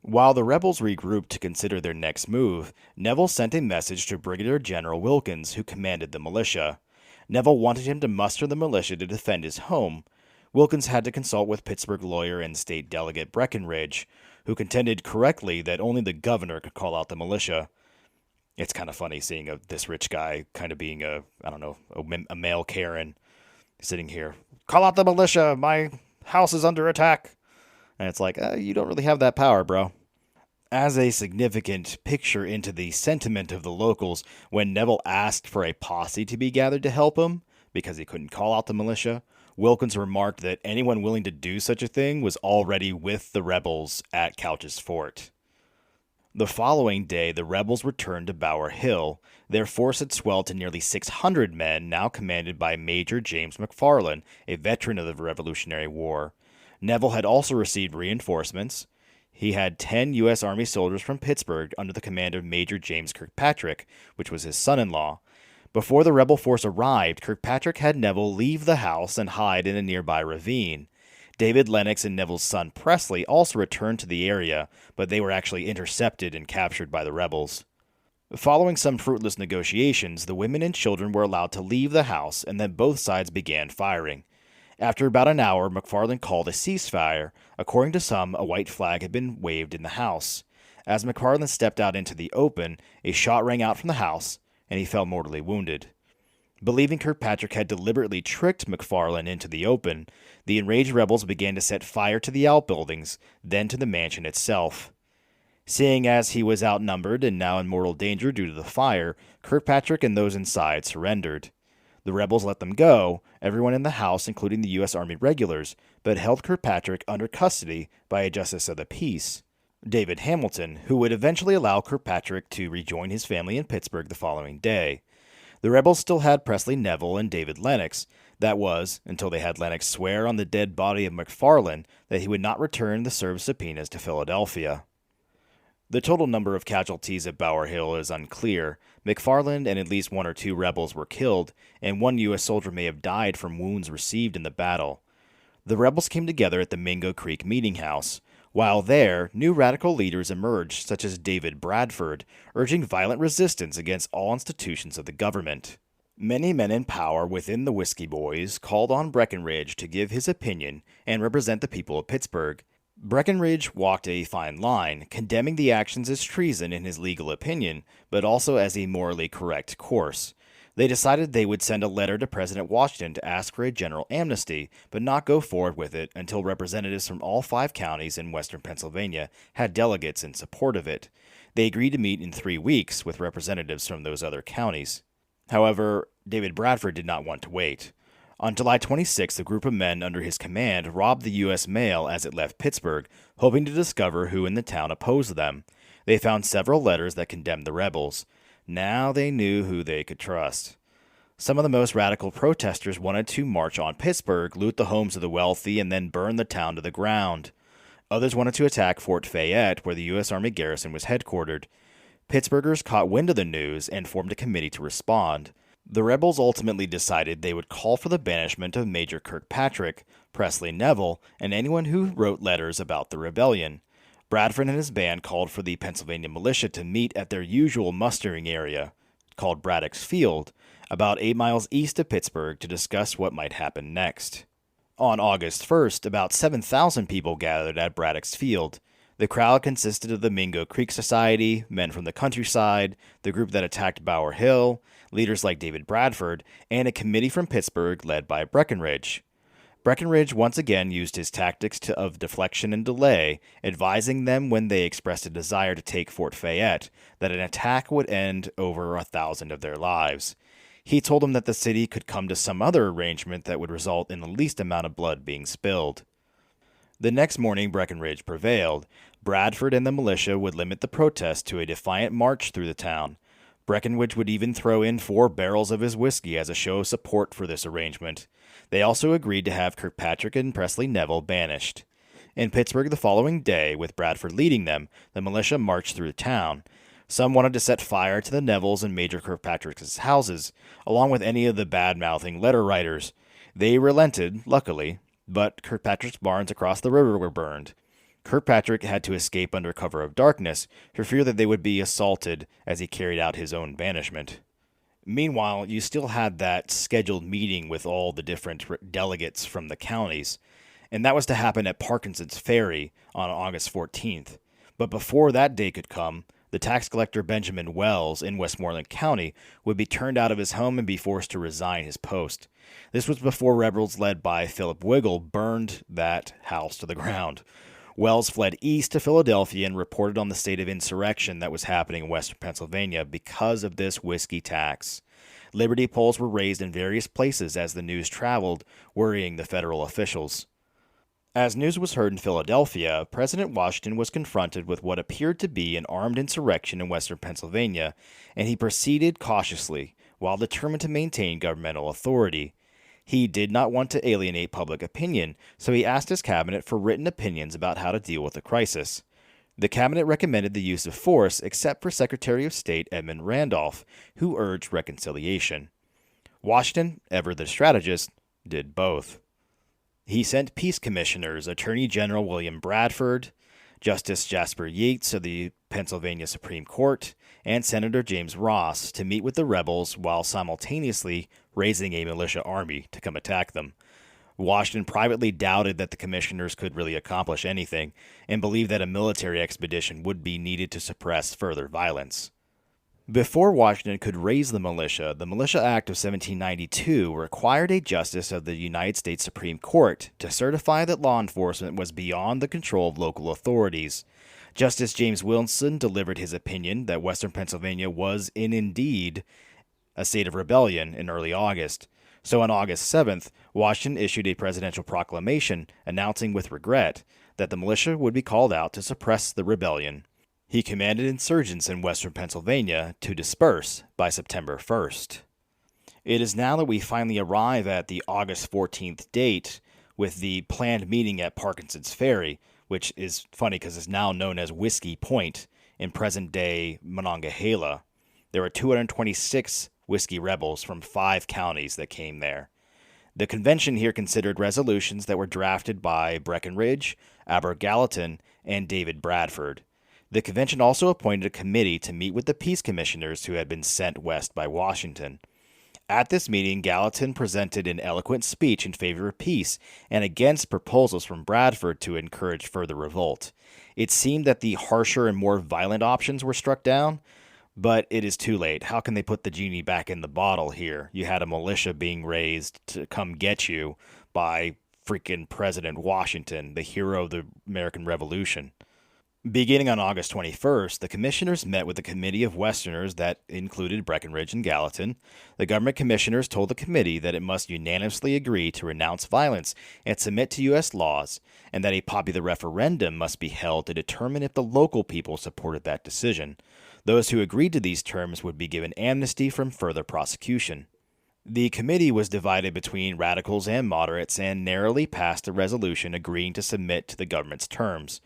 While the rebels regrouped to consider their next move, Neville sent a message to Brigadier General Wilkins, who commanded the militia. Neville wanted him to muster the militia to defend his home. Wilkins had to consult with Pittsburgh lawyer and state delegate Breckinridge, who contended correctly that only the governor could call out the militia. It's kind of funny seeing this rich guy kind of being a male Karen sitting here. Call out the militia! My house is under attack! And it's like, you don't really have that power, bro. As a significant picture into the sentiment of the locals, when Neville asked for a posse to be gathered to help him, because he couldn't call out the militia, Wilkins remarked that anyone willing to do such a thing was already with the rebels at Couch's Fort. The following day, the rebels returned to Bower Hill. Their force had swelled to nearly 600 men, now commanded by Major James McFarland, a veteran of the Revolutionary War. Neville had also received reinforcements. He had 10 U.S. Army soldiers from Pittsburgh under the command of Major James Kirkpatrick, which was his son-in-law. Before the rebel force arrived, Kirkpatrick had Neville leave the house and hide in a nearby ravine. David Lennox and Neville's son Presley also returned to the area, but they were actually intercepted and captured by the rebels. Following some fruitless negotiations, the women and children were allowed to leave the house, and then both sides began firing. After about an hour, McFarland called a ceasefire. According to some, a white flag had been waved in the house. As McFarland stepped out into the open, a shot rang out from the house, and he fell mortally wounded. Believing Kirkpatrick had deliberately tricked McFarland into the open, the enraged rebels began to set fire to the outbuildings, then to the mansion itself. Seeing as he was outnumbered and now in mortal danger due to the fire, Kirkpatrick and those inside surrendered. The rebels let them go, everyone in the house, including the U.S. Army regulars, but held Kirkpatrick under custody by a justice of the peace, David Hamilton, who would eventually allow Kirkpatrick to rejoin his family in Pittsburgh the following day. The rebels still had Presley Neville and David Lennox. That was, until they had Lennox swear on the dead body of McFarland that he would not return the served subpoenas to Philadelphia. The total number of casualties at Bower Hill is unclear. McFarland and at least one or two rebels were killed, and one U.S. soldier may have died from wounds received in the battle. The rebels came together at the Mingo Creek Meeting House. While there, new radical leaders emerged, such as David Bradford, urging violent resistance against all institutions of the government. Many men in power within the Whiskey Boys called on Breckinridge to give his opinion and represent the people of Pittsburgh. Breckinridge walked a fine line, condemning the actions as treason in his legal opinion, but also as a morally correct course. They decided they would send a letter to President Washington to ask for a general amnesty, but not go forward with it until representatives from all 5 counties in western Pennsylvania had delegates in support of it. They agreed to meet in 3 weeks with representatives from those other counties. However, David Bradford did not want to wait. On July 26, a group of men under his command robbed the U.S. mail as it left Pittsburgh, hoping to discover who in the town opposed them. They found several letters that condemned the rebels. Now they knew who they could trust. Some of the most radical protesters wanted to march on Pittsburgh, loot the homes of the wealthy, and then burn the town to the ground. Others wanted to attack Fort Fayette, where the U.S. Army garrison was headquartered. Pittsburghers caught wind of the news and formed a committee to respond. The rebels ultimately decided they would call for the banishment of Major Kirkpatrick, Presley Neville, and anyone who wrote letters about the rebellion. Bradford and his band called for the Pennsylvania militia to meet at their usual mustering area, called Braddock's Field, about 8 miles east of Pittsburgh, to discuss what might happen next. On August 1st, about 7,000 people gathered at Braddock's Field. The crowd consisted of the Mingo Creek Society, men from the countryside, the group that attacked Bower Hill, leaders like David Bradford, and a committee from Pittsburgh led by Breckinridge. Breckinridge once again used his tactics of deflection and delay, advising them when they expressed a desire to take Fort Fayette that an attack would end over 1,000 of their lives. He told them that the city could come to some other arrangement that would result in the least amount of blood being spilled. The next morning, Breckinridge prevailed. Bradford and the militia would limit the protest to a defiant march through the town. Breckinridge would even throw in 4 barrels of his whiskey as a show of support for this arrangement. They also agreed to have Kirkpatrick and Presley Neville banished. In Pittsburgh the following day, with Bradford leading them, the militia marched through the town. Some wanted to set fire to the Nevilles and Major Kirkpatrick's houses, along with any of the bad-mouthing letter writers. They relented, luckily, but Kirkpatrick's barns across the river were burned. Kirkpatrick had to escape under cover of darkness for fear that they would be assaulted as he carried out his own banishment. Meanwhile, you still had that scheduled meeting with all the different delegates from the counties, and that was to happen at Parkinson's Ferry on August 14th. But before that day could come, the tax collector Benjamin Wells in Westmoreland County would be turned out of his home and be forced to resign his post. This was before rebels led by Philip Wiggle burned that house to the ground. Wells fled east to Philadelphia and reported on the state of insurrection that was happening in western Pennsylvania because of this whiskey tax. Liberty poles were raised in various places as the news traveled, worrying the federal officials. As news was heard in Philadelphia, President Washington was confronted with what appeared to be an armed insurrection in western Pennsylvania, and he proceeded cautiously, while determined to maintain governmental authority. He did not want to alienate public opinion, so he asked his cabinet for written opinions about how to deal with the crisis. The cabinet recommended the use of force except for Secretary of State Edmund Randolph, who urged reconciliation. Washington, ever the strategist, did both. He sent peace commissioners Attorney General William Bradford, Justice Jasper Yates of the Pennsylvania Supreme Court, and Senator James Ross to meet with the rebels while simultaneously raising a militia army to come attack them. Washington privately doubted that the commissioners could really accomplish anything and believed that a military expedition would be needed to suppress further violence. Before Washington could raise the Militia Act of 1792 required a justice of the United States Supreme Court to certify that law enforcement was beyond the control of local authorities. Justice James Wilson delivered his opinion that western Pennsylvania was indeed a state of rebellion in early August. So on August 7th, Washington issued a presidential proclamation announcing with regret that the militia would be called out to suppress the rebellion. He commanded insurgents in western Pennsylvania to disperse by September 1st. It is now that we finally arrive at the August 14th date with the planned meeting at Parkinson's Ferry, which is funny because it's now known as Whiskey Point in present-day Monongahela. There were 226 whiskey rebels from 5 counties that came there. The convention here considered resolutions that were drafted by Breckinridge, Aber Gallatin, and David Bradford. The convention also appointed a committee to meet with the peace commissioners who had been sent west by Washington. At this meeting, Gallatin presented an eloquent speech in favor of peace and against proposals from Bradford to encourage further revolt. It seemed that the harsher and more violent options were struck down, but it is too late. How can they put the genie back in the bottle here? You had a militia being raised to come get you by freaking President Washington, the hero of the American Revolution. Beginning on August 21st, the commissioners met with a committee of Westerners that included Breckinridge and Gallatin. The government commissioners told the committee that it must unanimously agree to renounce violence and submit to U.S. laws, and that a popular referendum must be held to determine if the local people supported that decision. Those who agreed to these terms would be given amnesty from further prosecution. The committee was divided between radicals and moderates and narrowly passed a resolution agreeing to submit to the government's terms.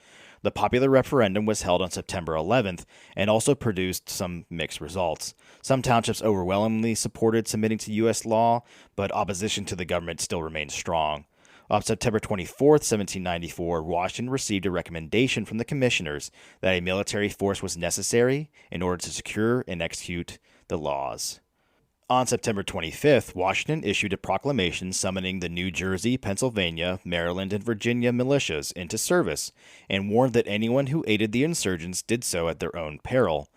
The popular referendum was held on September 11th and also produced some mixed results. Some townships overwhelmingly supported submitting to U.S. law, but opposition to the government still remained strong. On September 24th, 1794, Washington received a recommendation from the commissioners that a military force was necessary in order to secure and execute the laws. On September 25th, Washington issued a proclamation summoning the New Jersey, Pennsylvania, Maryland, and Virginia militias into service and warned that anyone who aided the insurgents did so at their own peril.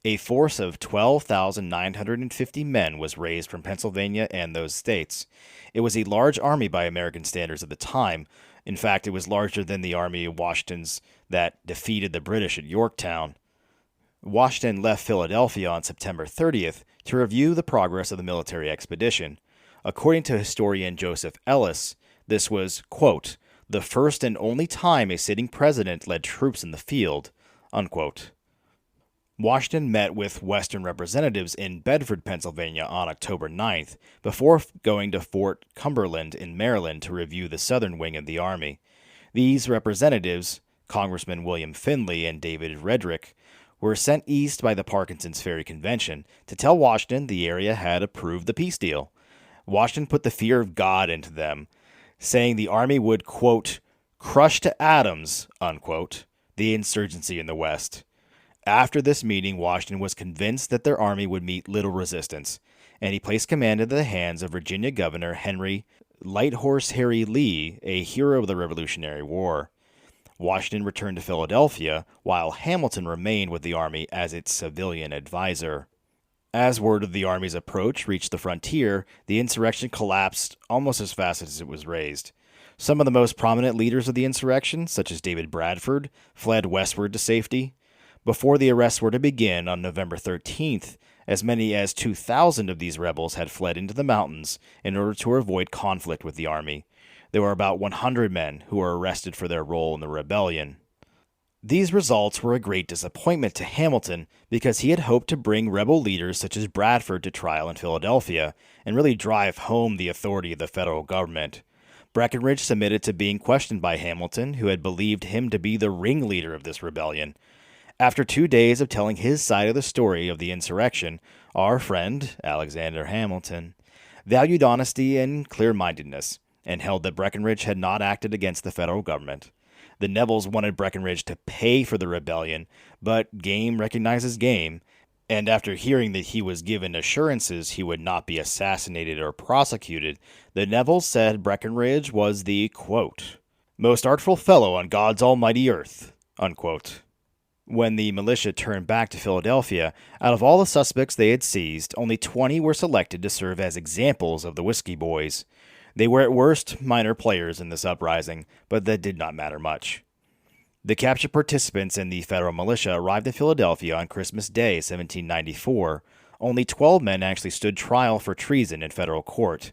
A force of 12,950 men was raised from Pennsylvania and those states. It was a large army by American standards at the time. In fact, it was larger than the army of Washington's that defeated the British at Yorktown. Washington left Philadelphia on September 30th to review the progress of the military expedition. According to historian Joseph Ellis, this was, quote, the first and only time a sitting president led troops in the field, unquote. Washington met with Western representatives in Bedford, Pennsylvania on October 9th, before going to Fort Cumberland in Maryland to review the southern wing of the Army. These representatives, Congressman William Finley and David Redrick, were sent east by the Parkinson's Ferry Convention to tell Washington the area had approved the peace deal. Washington put the fear of God into them, saying the Army would, quote, crush to atoms, unquote, the insurgency in the West. After this meeting, Washington was convinced that their army would meet little resistance, and he placed command into the hands of Virginia Governor Henry Lighthorse Harry Lee, a hero of the Revolutionary War. Washington returned to Philadelphia, while Hamilton remained with the army as its civilian advisor. As word of the army's approach reached the frontier, the insurrection collapsed almost as fast as it was raised. Some of the most prominent leaders of the insurrection, such as David Bradford, fled westward to safety. Before the arrests were to begin on November 13th, as many as 2,000 of these rebels had fled into the mountains in order to avoid conflict with the army. There were about 100 men who were arrested for their role in the rebellion. These results were a great disappointment to Hamilton because he had hoped to bring rebel leaders such as Bradford to trial in Philadelphia and really drive home the authority of the federal government. Breckinridge submitted to being questioned by Hamilton, who had believed him to be the ringleader of this rebellion. After 2 days of telling his side of the story of the insurrection, our friend, Alexander Hamilton, valued honesty and clear-mindedness, and held that Breckinridge had not acted against the federal government. The Nevilles wanted Breckinridge to pay for the rebellion, but game recognizes game, and after hearing that he was given assurances he would not be assassinated or prosecuted, the Nevilles said Breckinridge was the, quote, most artful fellow on God's almighty earth, unquote. When the militia turned back to Philadelphia, out of all the suspects they had seized, only 20 were selected to serve as examples of the Whiskey Boys. They were at worst minor players in this uprising, but that did not matter much. The captured participants in the federal militia arrived in Philadelphia on Christmas Day, 1794. Only 12 men actually stood trial for treason in federal court.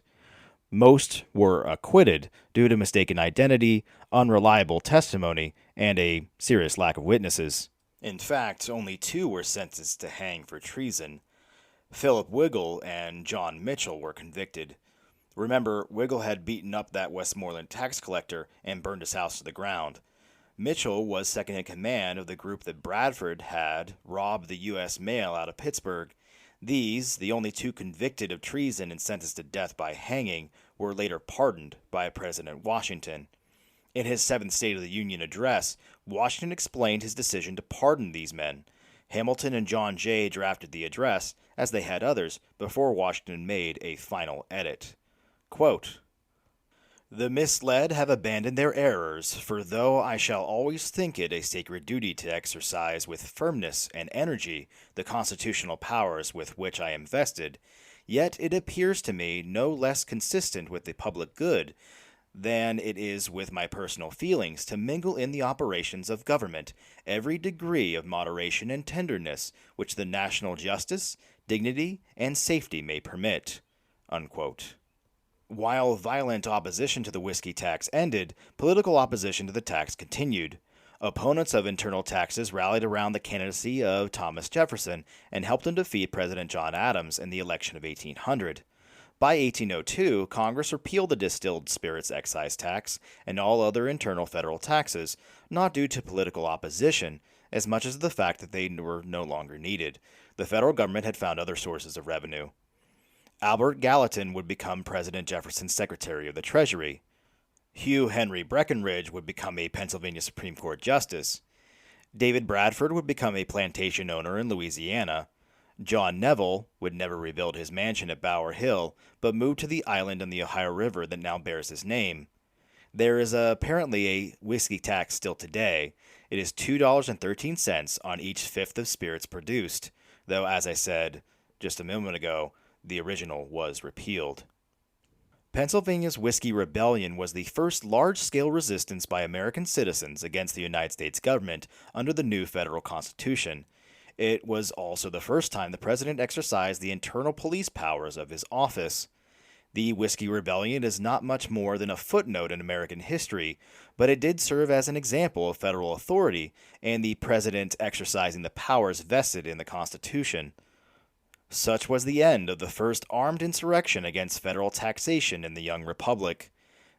Most were acquitted due to mistaken identity, unreliable testimony, and a serious lack of witnesses. In fact, only 2 were sentenced to hang for treason. Philip Wiggle and John Mitchell were convicted. Remember, Wiggle had beaten up that Westmoreland tax collector and burned his house to the ground. Mitchell was second in command of the group that Bradford had robbed the U.S. mail out of Pittsburgh. These, the only 2 convicted of treason and sentenced to death by hanging, were later pardoned by President Washington. In his 7th State of the Union address, Washington explained his decision to pardon these men. Hamilton and John Jay drafted the address, as they had others, before Washington made a final edit. Quote, the misled have abandoned their errors, for though I shall always think it a sacred duty to exercise with firmness and energy the constitutional powers with which I am vested, yet it appears to me no less consistent with the public good than it is with my personal feelings to mingle in the operations of government every degree of moderation and tenderness which the national justice, dignity, and safety may permit. Unquote. While violent opposition to the whiskey tax ended, political opposition to the tax continued. Opponents of internal taxes rallied around the candidacy of Thomas Jefferson and helped him defeat President John Adams in the election of 1800. By 1802, Congress repealed the distilled spirits excise tax and all other internal federal taxes, not due to political opposition, as much as the fact that they were no longer needed. The federal government had found other sources of revenue. Albert Gallatin would become President Jefferson's Secretary of the Treasury. Hugh Henry Breckinridge would become a Pennsylvania Supreme Court Justice. David Bradford would become a plantation owner in Louisiana. John Neville would never rebuild his mansion at Bower Hill, but moved to the island on the Ohio River that now bears his name. There is apparently a whiskey tax still today. It is $2.13 on each fifth of spirits produced, though, as I said just a moment ago, the original was repealed. Pennsylvania's Whiskey Rebellion was the first large-scale resistance by American citizens against the United States government under the new federal constitution. It was also the first time the president exercised the internal police powers of his office. The Whiskey Rebellion is not much more than a footnote in American history, but it did serve as an example of federal authority and the president exercising the powers vested in the Constitution. Such was the end of the first armed insurrection against federal taxation in the young republic.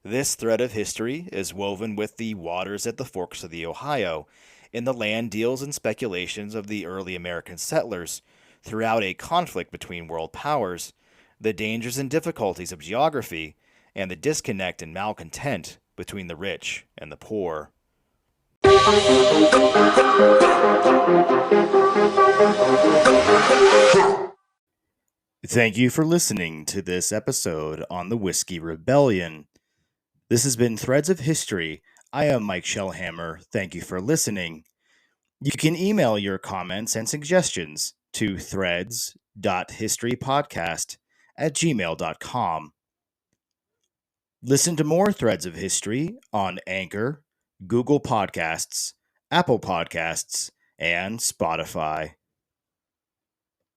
This thread of history is woven with the waters at the forks of the Ohio, in the land deals and speculations of the early American settlers, throughout a conflict between world powers, the dangers and difficulties of geography, and the disconnect and malcontent between the rich and the poor. Thank you for listening to this episode on the Whiskey Rebellion. This has been Threads of History. I am Mike Shellhammer. Thank you for listening. You can email your comments and suggestions to threads.historypodcast@gmail.com. Listen to more Threads of History on Anchor, Google Podcasts, Apple Podcasts, and Spotify.